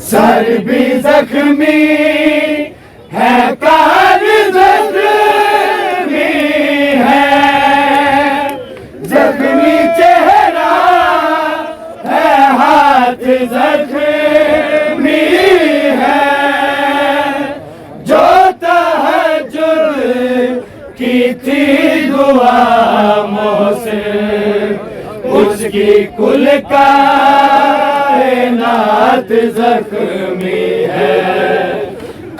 Sir भी जख्मी है, कान जख्मी है, जख्मी चेहरा है, हाथ जख्मी है। जो तहज्जुद की थी दुआ मोहसिन, उसकी कुल कायनात जख्मी है।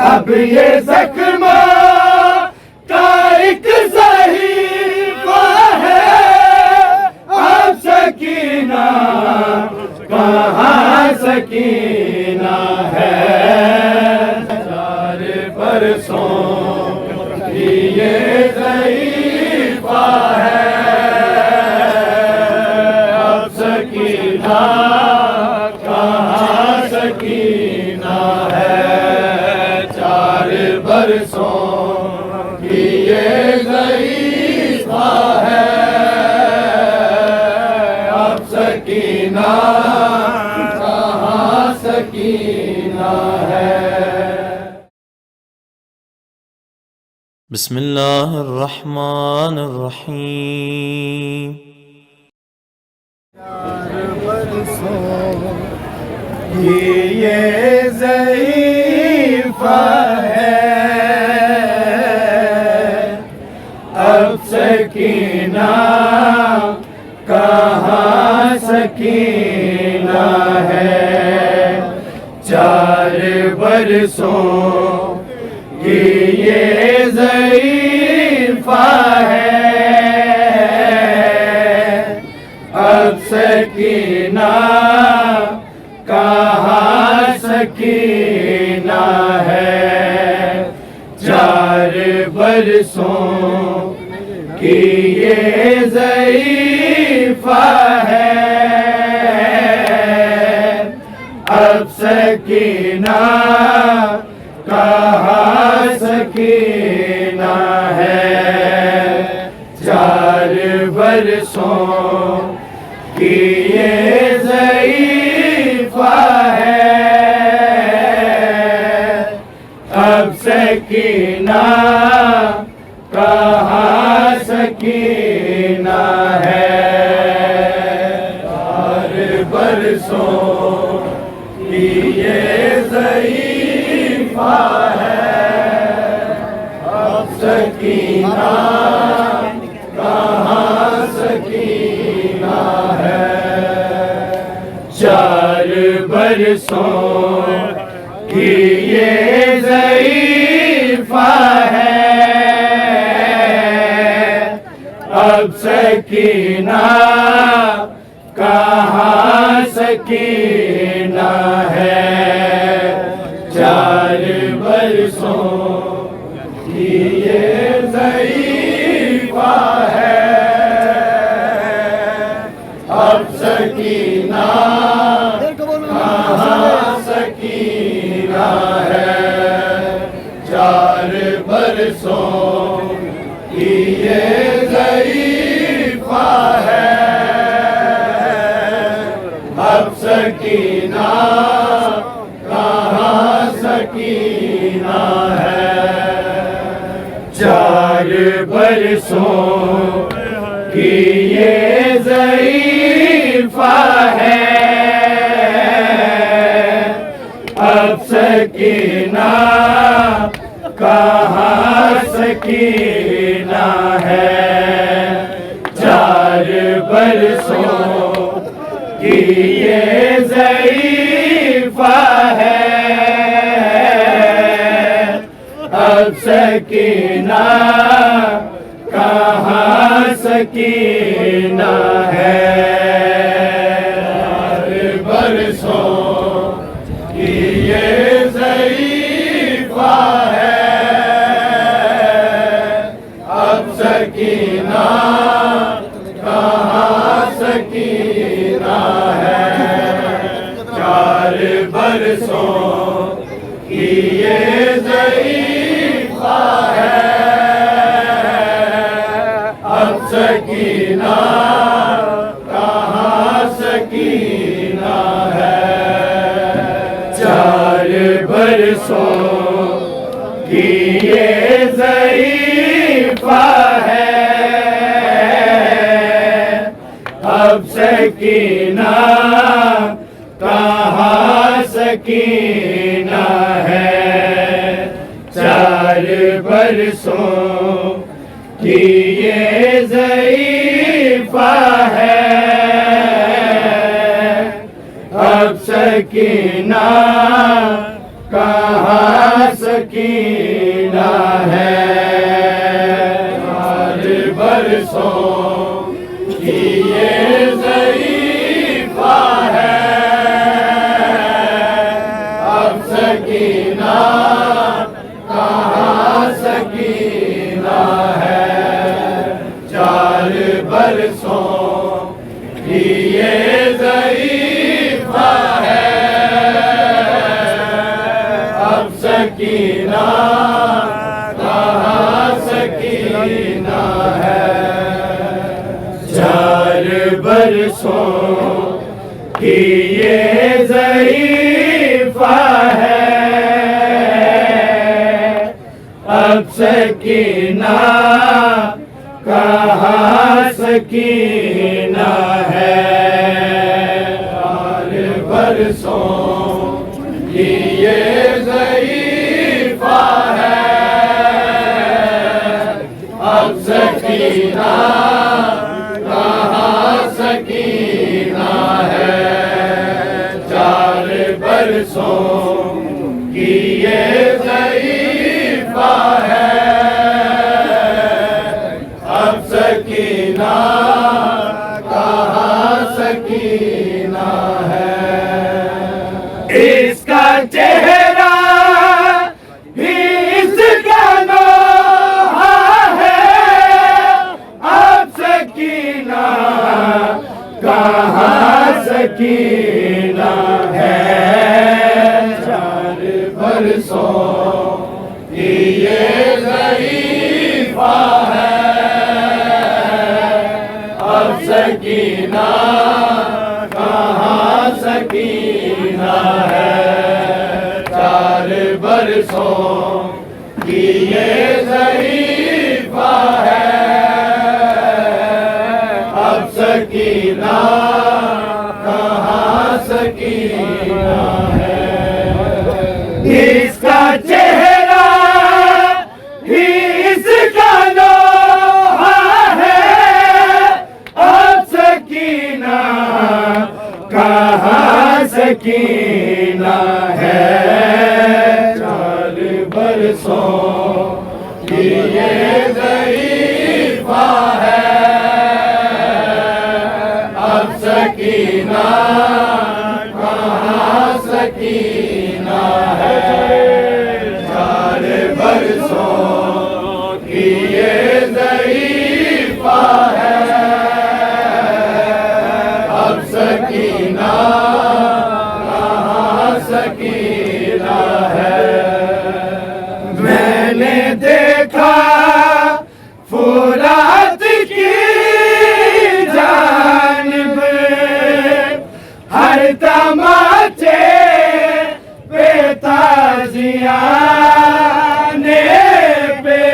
अब ये जख्मा का एक सहीफा है, अब सकीना कहाँ सकीना है। 4 बरसों की ये ज़ईफ़ा है, अब सकीना कहाँ सकीना है। 4 बरसों की ये ज़ईफ़ा है, अब सकीना कहाँ सकीना है। बिस्मिल्लाहिर्रहमानिर्रहीम। 4 बरसों की ये ज़ईफ़ा है, अब सकीना कहाँ सकीना है। 4 बरसों की ये ज़ईफ़ा है, अब सकीना कहाँ सकीना है। 4 बरसों की ये ज़ईफ़ा है, अब सकीना कहाँ सकीना है। 4 बरसों की ये ज़ईफ़ा है, अब सकीना कहाँ सकीना है। 4 बरसों की ये ज़ईफ़ा है, अब सकीना कहाँ सकीना है। 4 बरसों की ये ज़ईफ़ा है, अब सकीना कहाँ सकीना है। 4 बरसों की ये ज़ईफ़ा है, अब सकीना कहाँ सकीना है। 4 बरसों की ये ज़ईफ़ा है, अब सकीना कहाँ सकीना है। 4 बरसों की ये ज़ईफ़ा है, अब सकीना कहाँ सकीना है। 4 बरसों की ये ज़ईफ़ा है, अब सकीना कहाँ सकीना है। 4 बरसों की ये ज़ईफ़ा है, अब सकीना कहाँ सकीना है। 4 बरसों की ये ज़ईफ़ा है, अब सकीना कहाँ सकीना है। चार बरसों की ये ज़ईफ़ा है, अब सकीना कहाँ सकीना है। चार बरसों की ये ज़ईफ़ा है, अब सकीना कहाँ सकीना है। चार बरसों की ये ज़ईफ़ा है, अब सकीना कहाँ सकीना है। चार बरसों की ये ज़ईफ़ा है, अब सकीना कहाँ सकीना है। चार बरसों की ये ज़ईफ़ा है, अब सकीना कहाँ सकीना है। चार बरसों की ये ज़ईफ़ा है, अब सकीना कहाँ सकीना है। चार बरसों की ये ज़ईफ़ा है, अब सकीना कहाँ सकीना है। इसका चेहरा ही इसका नोहा है, अब सकीना कहाँ सकीना है। चार बरसों की ये ज़ईफ़ा है, अब सकीना कहाँ सकीना है। चार बरसों की ये ज़ईफ़ा है, अब सकीना कहाँ सकीना है। इसका चेहरा ही इसका नोहा है, अब सकीना कहाँ सकीना है। चार बरसों की ये ज़ईफ़ा है, अब सकीना कहाँ सकीना है। चार बरसों की ये ज़ईफ़ा है, अब सकीना कहाँ सकीना है। मैंने देखा फुरात की जानिब हर तमाचे पे ताज़ियाने पे,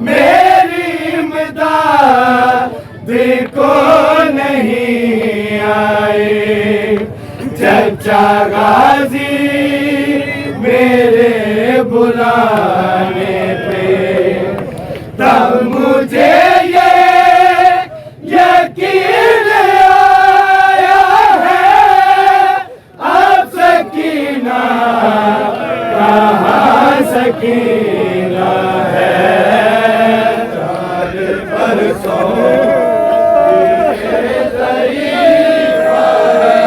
मेरी इमदाद को नहीं आए। चचा गाजी मेरे बुलाने पे, तब मुझे ये यकीन आया है, अब सकीना कहाँ सकीना है। चार बरसों की ये ज़ईफ़ा है,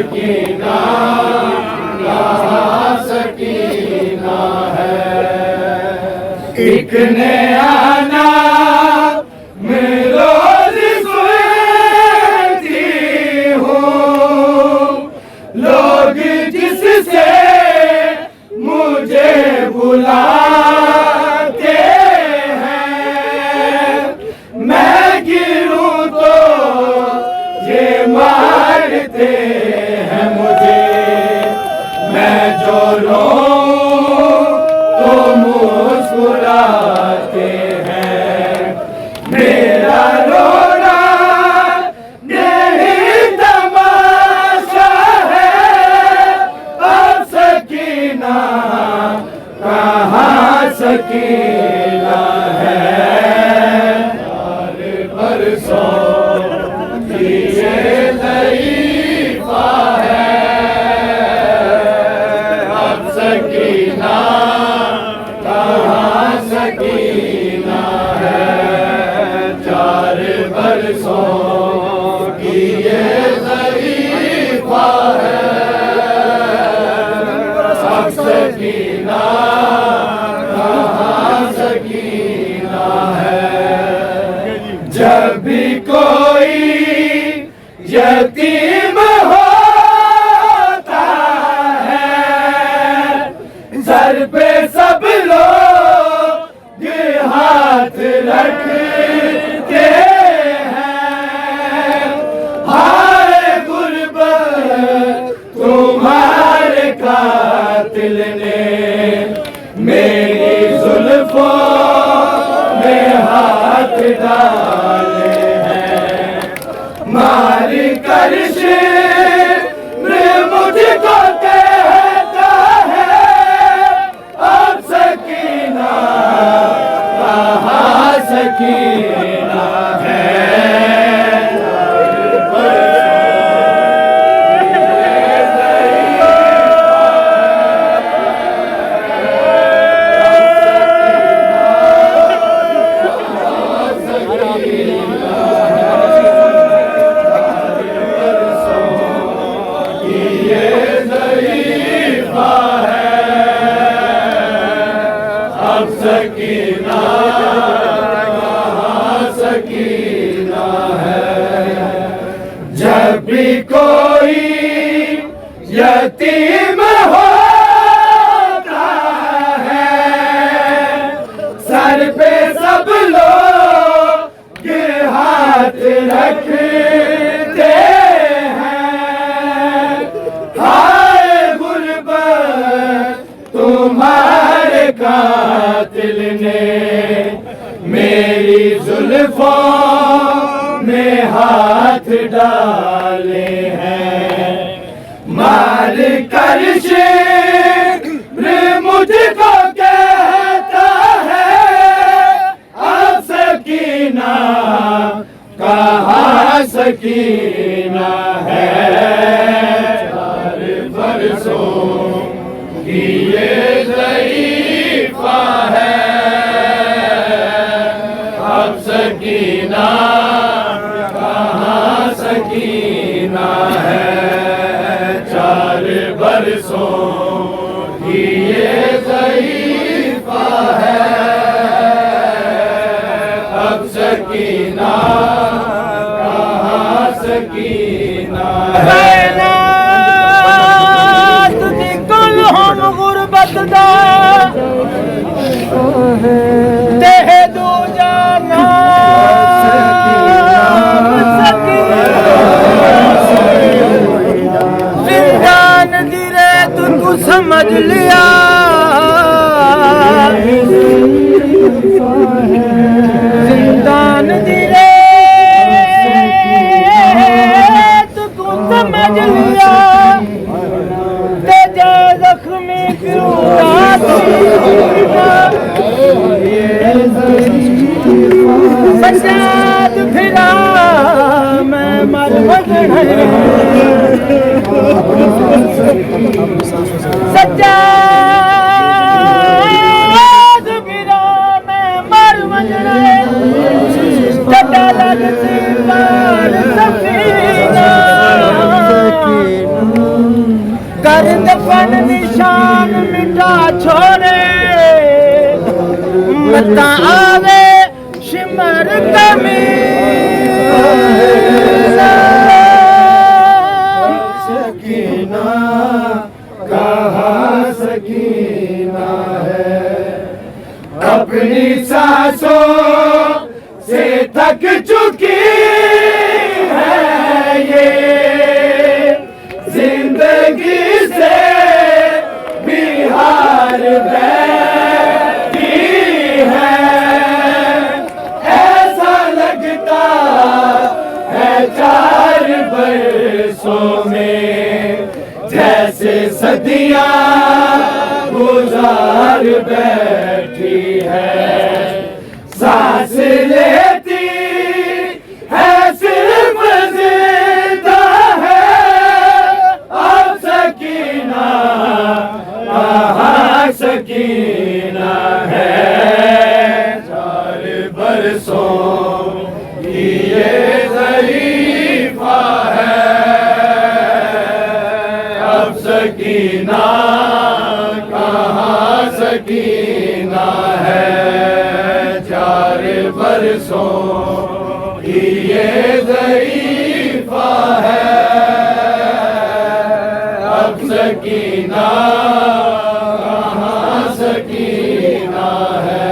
सकीना कहाँ सकीना है। एक नया नाम रोज सुनती हूँ, लोग जिससे मुझे बुलाते हैं, मैं गिरूं तो ये मारते हैं मुझे, मैं जो रोऊं तो मुस्कुराते हैं। मेरा रोना नहीं तमाशा है, अब सकीना कहाँ सकीना है। चार बरसों की ये तरीफा है, अब सकीना कहाँ सकीना है। चार बरसों की ये तरीफा है, अब सकीना कहाँ सकीना है। जब भी कोई यतीम होता है, सर पे सब लोग हाथ रखते हैं। हाय गुर्बत तुम्हारे कातिल ने मेरी जुल्फों में हाथ डाले हैं। मार कर शिब्र मुझको कहता है, अब सकीना कहाँ सकीना है। अब सकीना कहाँ सकीना है। जब भी कोई यतीम होता है, सर पे सब लोग हाथ रखते हैं। हाय गुर्बत तुम्हारे कातिल ने मेरी जुल्फों में हाथ डाले हैं। मार कर शिब्र मुझको कहता है, अब सकीना कहाँ सकीना है। चार बरसों की ये तरीफा है, अब सकीना कहाँ सकीना है। चार बरसों की ये तरीफा है, अब सकीना कहाँ सकीना है। गुरबत दा देह दू जाना जिंदान दी रे तू समझ लिया, जिंदान दी रे तू समझ लिया। जख्मी क्यों सजाद फिरा मैं मर सजाद फिरा मैं मर कटा लगती बार सफीना छोड़े मत आवे शिमर कमी सकीना कहाँ सकीना है, अपनी सांसों से थक चुकी है ये, जिंदगी से भी हार बैठी है। ऐसा लगता है 4 बरसों में जैसे सदियां गुजार बैठी है। सांस लेती है सिर्फ जिंदा है, अब सकीना कहाँ सकीना है। 4 बरसों की ये ज़रीफ़ा है, अब सकीना कहाँ सकीना है। 4 बरसों की ये ज़रीफ़ा है, अब सकीना कहाँ सकीना है।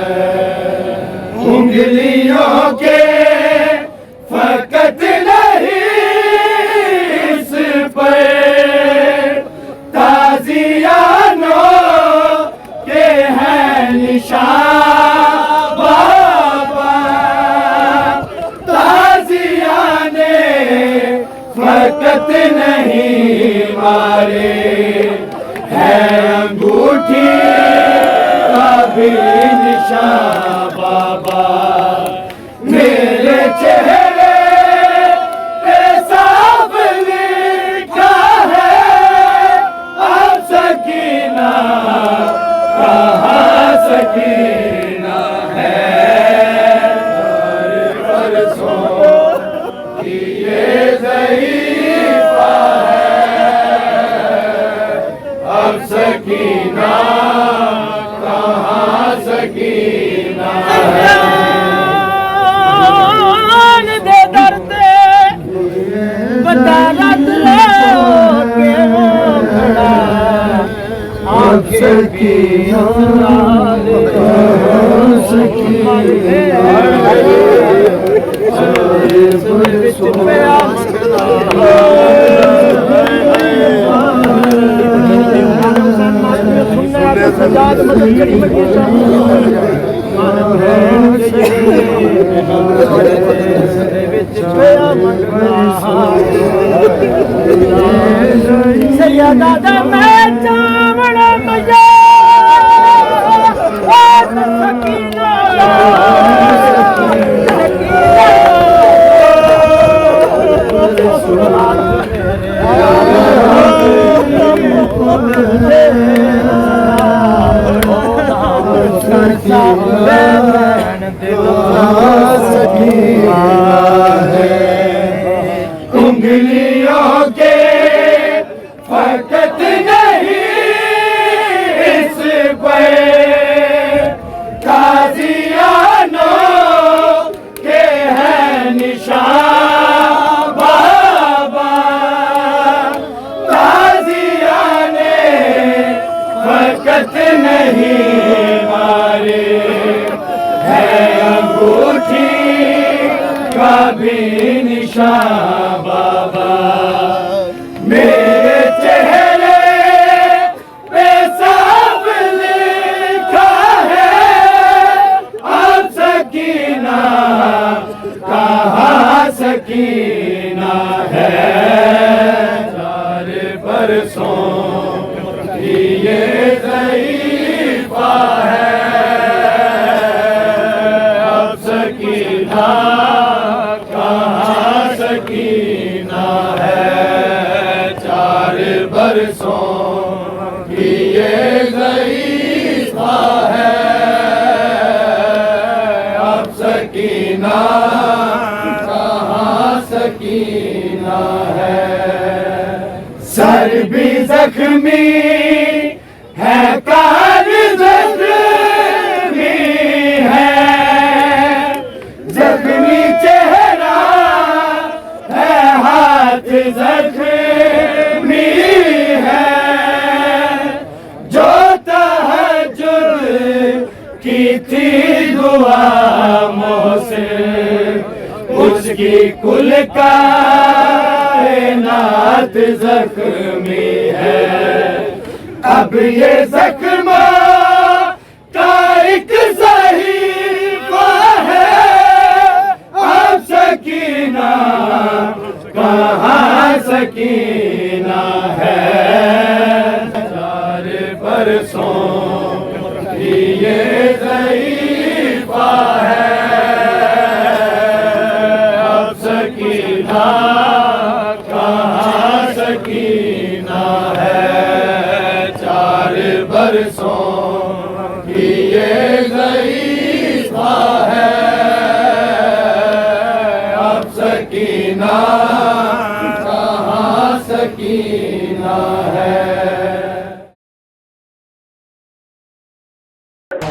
उंगलियों के फकत नहीं इस पर ताजियानों के हैं निशान बाबा, ताजियाने फकत नहीं मारे है, अंगूठी का भी निशान बाबा। मेरे चेहरे पे साफ लिखा है, अब सकीना कहाँ सकीना है। 4 बरसों की ये ज़रीफ़ा है, अब सकीना कहाँ सकीना है। दे दर्द बता रत के खड़ा अब सकीना कहाँ सकीना सजाद मदद करी सैया दादा मैं चावड़ मजा सकीना उंगलियों के फकत नहीं इस पर ताजियानों के हैं निशान बाबा, ताजियाने फकत नहीं मारे है, अंगूठी का भी निशान बाबा। मेरे चेहरे पे साफ लिखा है, अब सकीना कहाँ सकीना है। 4 बरसों की ये ज़रीफ़ा है, अब सकीना कहाँ सकीना है। 4 बरसों की ये ज़रीफ़ा है, अब सकीना कहाँ सकीना है। सर भी जख्मी है काली से उसकी कुल कायनात जख्मी है। अब ये जख्मा का एक सहीफा है, अब सकीना कहाँ सकीना है। 4 बरसों की ये ज़ईफ़ा है, अब सकीना कहाँ सकीना है। 4 बरसों की ये ज़ईफ़ा है, अब सकीना कहाँ सकीना है।